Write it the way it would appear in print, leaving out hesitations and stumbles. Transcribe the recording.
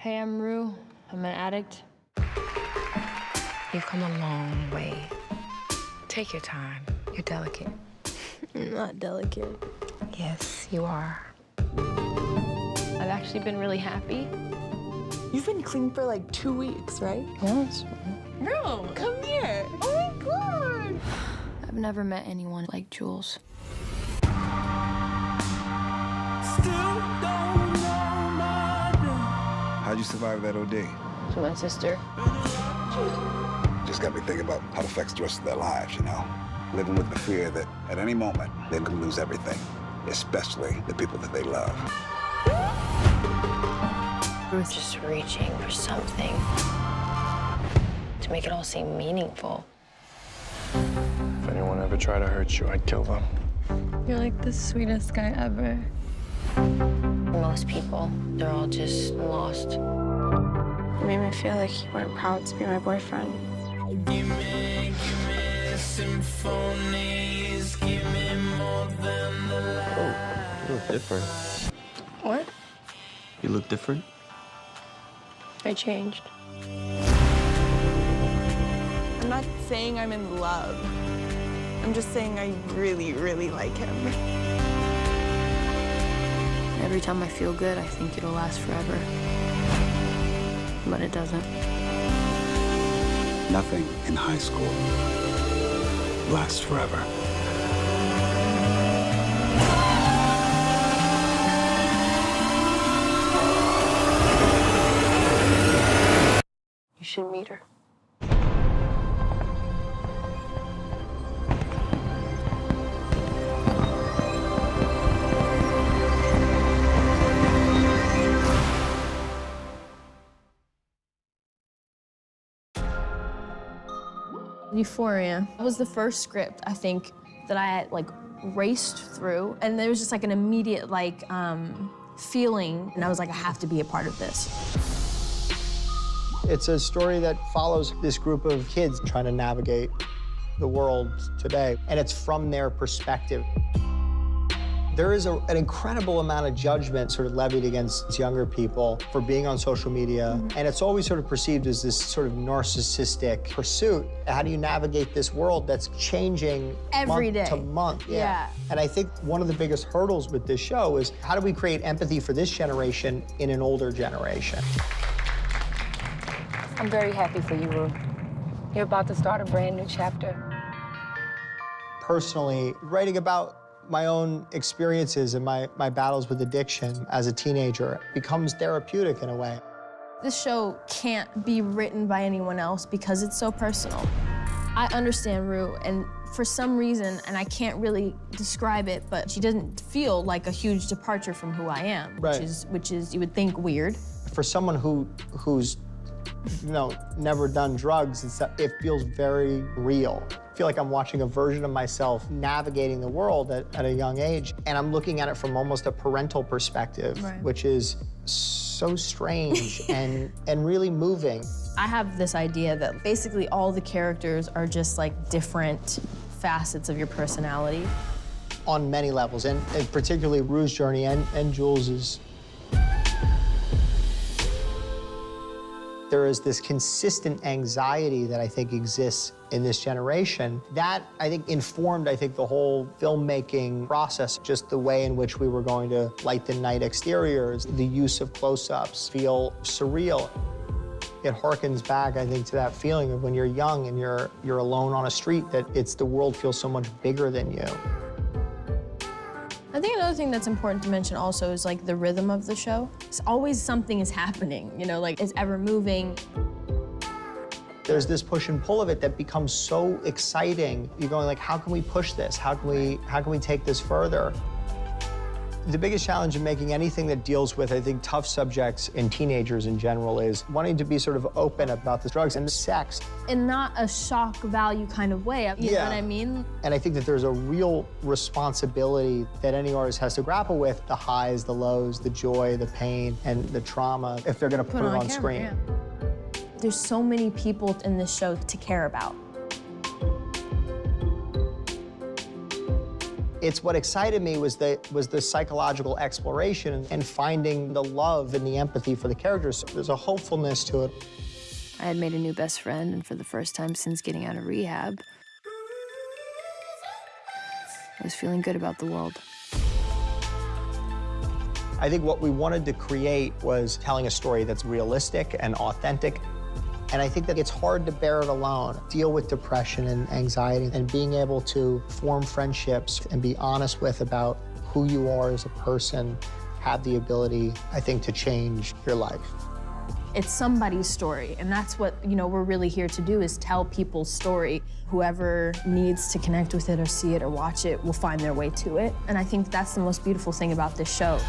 Hey, I'm Rue. I'm an addict. You've come a long way. Take your time. You're delicate. I'm not delicate. Yes, you are. I've actually been really happy. You've been clean for like 2 weeks, right? Yes. Rue, come here. Oh my God. I've never met anyone like Jules. How'd you survive that OD? To my sister. Just got me thinking about how it affects the rest of their lives, you know? Living with the fear that at any moment they could lose everything, especially the people that they love. Ruth just reaching for something to make it all seem meaningful. If anyone ever tried to hurt you, I'd kill them. You're like the sweetest guy ever. Most people, they're all just lost. You made me feel like you weren't proud to be my boyfriend. Give me symphonies, give me more than the light. Oh, you look different. What? You look different? I changed. I'm not saying I'm in love. I'm just saying I really, really like him. Every time I feel good, I think it'll last forever. But it doesn't. Nothing in high school lasts forever. You should meet her. Euphoria was the first script, I think, that I had, like, raced through. And there was just, like, an immediate, like, feeling. And I was like, I have to be a part of this. It's a story that follows this group of kids trying to navigate the world today, and it's from their perspective. There is an incredible amount of judgment sort of levied against younger people for being on social media, and it's always sort of perceived as this sort of narcissistic pursuit. How do you navigate this world that's changing Every month day. to month? Yeah. And I think one of the biggest hurdles with this show is how do we create empathy for this generation in an older generation? I'm very happy for you, Rue. You're about to start a brand new chapter. Personally, writing about my own experiences and my battles with addiction as a teenager becomes therapeutic in a way. This show can't be written by anyone else because it's so personal. I understand Rue, and for some reason, and I can't really describe it, but she doesn't feel like a huge departure from who I am, Right. which is you would think weird. For someone who's never done drugs, it feels very real. I feel like I'm watching a version of myself navigating the world at a young age, and I'm looking at it from almost a parental perspective, Right. which is so strange and really moving. I have this idea that basically all the characters are just like different facets of your personality. On many levels, and particularly Rue's journey and Jules's. There is this consistent anxiety that I think exists in this generation. That, I think, informed, the whole filmmaking process, just the way in which we were going to light the night exteriors, the use of close-ups feel surreal. It harkens back, I think, to that feeling of when you're young and you're alone on a street, that the world feels so much bigger than you. I think another thing that's important to mention also is like the rhythm of the show. It's always something is happening, like it's ever moving. There's this push and pull of it that becomes so exciting. You're going like, how can we push this? How can we take this further? The biggest challenge in making anything that deals with, I think, tough subjects in teenagers in general is wanting to be sort of open about the drugs and sex. In not a shock value kind of way, you know what I mean? And I think that there's a real responsibility that any artist has to grapple with, the highs, the lows, the joy, the pain, and the trauma, if they're gonna put it on camera, screen. yeah. There's so many people in this show to care about. It's what excited me was the psychological exploration and finding the love and the empathy for the characters. There's a hopefulness to it. I had made a new best friend, and for the first time since getting out of rehab, I was feeling good about the world. I think what we wanted to create was telling a story that's realistic and authentic. And I think that it's hard to bear it alone, deal with depression and anxiety, and being able to form friendships and be honest with about who you are as a person, have the ability, I think, to change your life. It's somebody's story, and that's what, we're really here to do, is tell people's story. Whoever needs to connect with it or see it or watch it will find their way to it. And I think that's the most beautiful thing about this show.